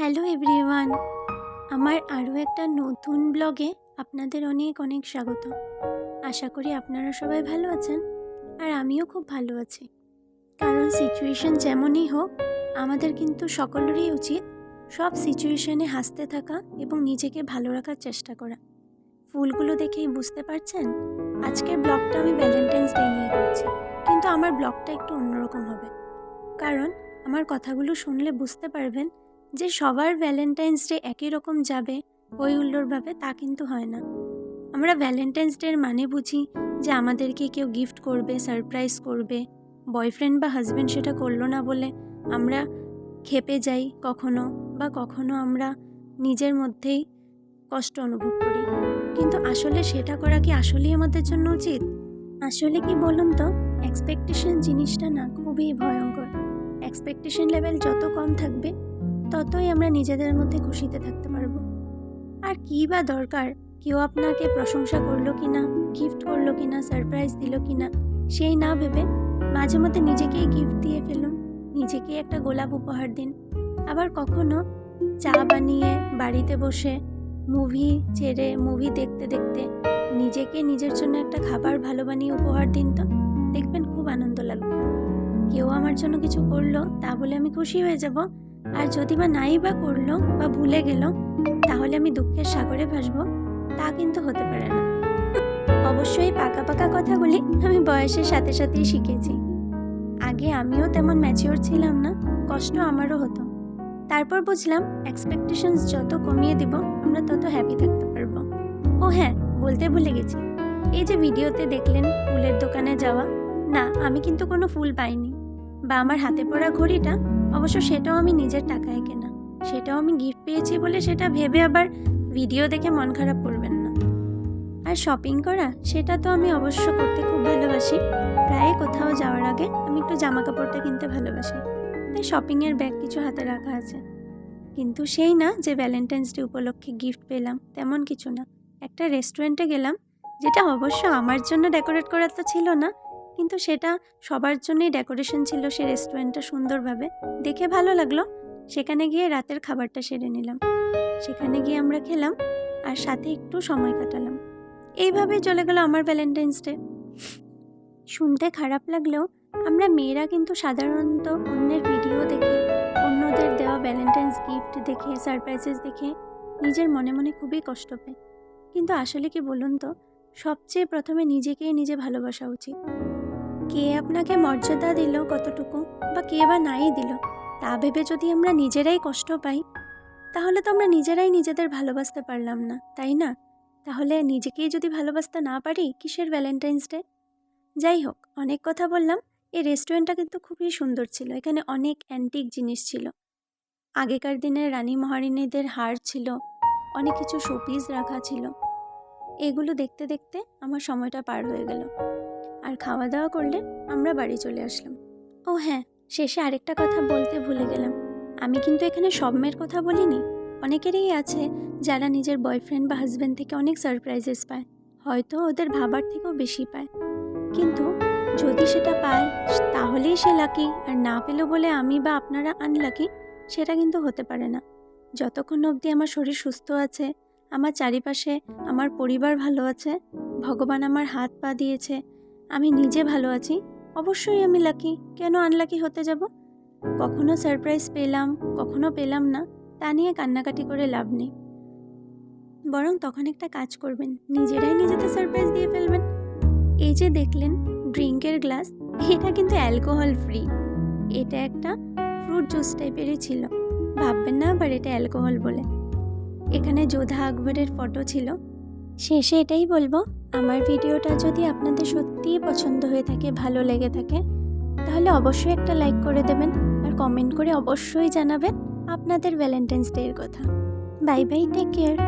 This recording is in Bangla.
হ্যালো এভরিওয়ান, আমার আরও একটা নতুন ব্লগে আপনাদের অনেক অনেক স্বাগত। আশা করি আপনারা সবাই ভালো আছেন আর আমিও খুব ভালো আছি। কারণ সিচুয়েশন যেমনই হোক, আমাদের কিন্তু সকলেরই উচিত সব সিচুয়েশনে হাসতে থাকা এবং নিজেকে ভালো রাখার চেষ্টা করা। ফুলগুলো দেখেই বুঝতে পারছেন আজকের ব্লগটা আমি ভ্যালেন্টাইন্স ডে নিয়ে করছি, কিন্তু আমার ব্লগটা একটু অন্যরকম হবে। কারণ আমার কথাগুলো শুনলে বুঝতে পারবেন যে সবার ভ্যালেন্টাইন্স ডে একই রকম যাবে, হই হুল্লোড়ভাবে, তা কিন্তু হয় না। আমরা ভ্যালেন্টাইন্স ডের মানে বুঝি যে আমাদেরকে কেউ গিফট করবে, সারপ্রাইজ করবে। বয়ফ্রেন্ড বা হাজব্যান্ড সেটা করলো না বলে আমরা ক্ষেপে যাই কখনো, বা কখনো আমরা নিজের মধ্যেই কষ্ট অনুভব করি। কিন্তু আসলে সেটা করা কি আসলেই আমাদের জন্য উচিত? আসলে কি বলুন তো, এক্সপেকটেশন জিনিসটা না খুবই ভয়ঙ্কর। এক্সপেকটেশন লেভেল যত কম থাকবে ততই আমরা নিজেদের মধ্যে খুশিতে থাকতে পারবো। আর কী বা দরকার কেউ আপনাকে প্রশংসা করলো কিনা, গিফট করলো কিনা, সারপ্রাইজ দিল কিনা, সেই না ভেবে মাঝে মধ্যে নিজেকেই গিফট দিয়ে ফেলুন, নিজেকেই একটা গোলাপ উপহার দিন। আবার কখনো চা বানিয়ে বাড়িতে বসে মুভি দেখতে দেখতে নিজেকে নিজের জন্য একটা খাবার ভালো বানিয়ে উপহার দিন, তো দেখবেন খুব আনন্দ লাগবে। কেউ আমার জন্য কিছু করলো তা বলে আমি খুশি হয়ে যাব, আর যদি বা নাই বা করলো বা ভুলে গেল তাহলে আমি দুঃখের সাগরে ভাসবো, তা কিন্তু হতে পারে না। অবশ্যই পাকা পাকা কথাগুলি আমি বয়সের সাথে সাথেই শিখেছি। আগে আমিও তেমন ম্যাচিওর ছিলাম না, কষ্ট আমারও হতো। তারপর বুঝলাম এক্সপেকটেশনস যত কমিয়ে দিব আমরা তত হ্যাপি থাকতে পারবো। ও হ্যাঁ, বলতে ভুলে গেছি, এই যে ভিডিওতে দেখলেন ফুলের দোকানে যাওয়া, না আমি কিন্তু কোনো ফুল পাইনি। বা আমার হাতে পড়া ঘড়িটা, অবশ্য সেটাও আমি নিজের টাকায় কেনা, সেটাও আমি গিফট পেয়েছি বলে সেটা ভেবে আবার ভিডিও দেখে মন খারাপ করবেন না। আর শপিং করা, সেটা তো আমি অবশ্য করতে খুব ভালোবাসি। প্রায় কোথাও যাওয়ার আগে আমি একটু জামা কাপড়টা কিনতে ভালোবাসি, তাই শপিংয়ের ব্যাগ কিছু হাতে রাখা আছে। কিন্তু সেই না যে ভ্যালেন্টাইন্স ডে উপলক্ষে গিফট পেলাম, তেমন কিছু না। একটা রেস্টুরেন্টে গেলাম, যেটা অবশ্য আমার জন্য ডেকোরেট করা তো ছিল না, কিন্তু সেটা সবার জন্যই ডেকোরেশন ছিল। সে রেস্টুরেন্টটা সুন্দরভাবে দেখে ভালো লাগলো। সেখানে গিয়ে রাতের খাবারটা সেরে নিলাম, সেখানে গিয়ে আমরা খেলাম আর সাথে একটু সময় কাটালাম। এইভাবেই চলে গেল আমার ভ্যালেন্টাইন্স ডে। শুনতে খারাপ লাগলেও আমরা মেয়েরা কিন্তু সাধারণত অন্যের ভিডিও দেখে, অন্যদের দেওয়া ভ্যালেন্টাইন্স গিফট দেখে, সারপ্রাইজেস দেখে নিজের মনে মনে খুবই কষ্ট পাই। কিন্তু আসলে কি বলুন তো, সবচেয়ে প্রথমে নিজেকেই নিজে ভালোবাসা উচিত। কে আপনাকে মর্যাদা দিল কতটুকু, বা কে বা নাই দিল, তা ভেবে যদি আমরা নিজেরাই কষ্ট পাই, তাহলে তো আমরা নিজেরাই নিজেদের ভালোবাসতে পারলাম না, তাই না? তাহলে নিজেকেই যদি ভালোবাসতে না পারি, কিসের ভ্যালেন্টাইন্স ডে? যাই হোক, অনেক কথা বললাম। এই রেস্টুরেন্টটা কিন্তু খুবই সুন্দর ছিল। এখানে অনেক অ্যান্টিক জিনিস ছিল, আগেকার দিনের রানী মহারানীদের হার ছিল, অনেক কিছু শোপিস রাখা ছিল। এগুলো দেখতে দেখতে আমার সময়টা পার হয়ে গেল। আর খাওয়া দাওয়া করলে আমরা বাড়ি চলে আসলাম। ও হ্যাঁ, শেষে আরেকটা কথা বলতে ভুলে গেলাম। আমি কিন্তু এখানে সব মেয়ের কথা বলিনি। অনেকেরই আছে যারা নিজের বয়ফ্রেন্ড বা হাজব্যান্ড থেকে অনেক সারপ্রাইজেস পায়, হয়তো ওদের ভাবার থেকেও বেশি পায়। কিন্তু যদি সেটা পায় তাহলেই সে লাকি, আর না পেল বলে আমি বা আপনারা আনলাকি, সেটা কিন্তু হতে পারে না। যতক্ষণ অবধি আমার শরীর সুস্থ আছে, আমার চারিপাশে আমার পরিবার ভালো আছে, ভগবান আমার হাত পা দিয়েছে, আমি নিজে ভালো আছি, অবশ্যই আমি লাকি। কেন আনলাকি হতে যাব? কখনো সারপ্রাইজ পেলাম, কখনো পেলাম না, তা নিয়ে কান্নাকাটি করে লাভ নেই। বরং তখন একটা কাজ করবেন, নিজেরাই নিজেদের সারপ্রাইজ দিয়ে ফেলবেন। এই যে দেখলেন ড্রিঙ্কের গ্লাস, এটা কিন্তু অ্যালকোহল ফ্রি। এটা একটা ফ্রুট জুস টাইপেরই ছিল, ভাববেন না আবার এটা অ্যালকোহল বলে। এখানে যোধা আকবরের ফটো ছিল। শেষে এটাই বলবো, আমার ভিডিওটা যদি আপনাদের সত্যিই পছন্দ হয়ে থাকে, ভালো লেগে থাকে, তাহলে অবশ্যই একটা লাইক করে দেবেন, আর কমেন্ট করে অবশ্যই জানাবেন আপনাদের ভ্যালেন্টাইন্স ডে এর কথা। Bye bye, take care.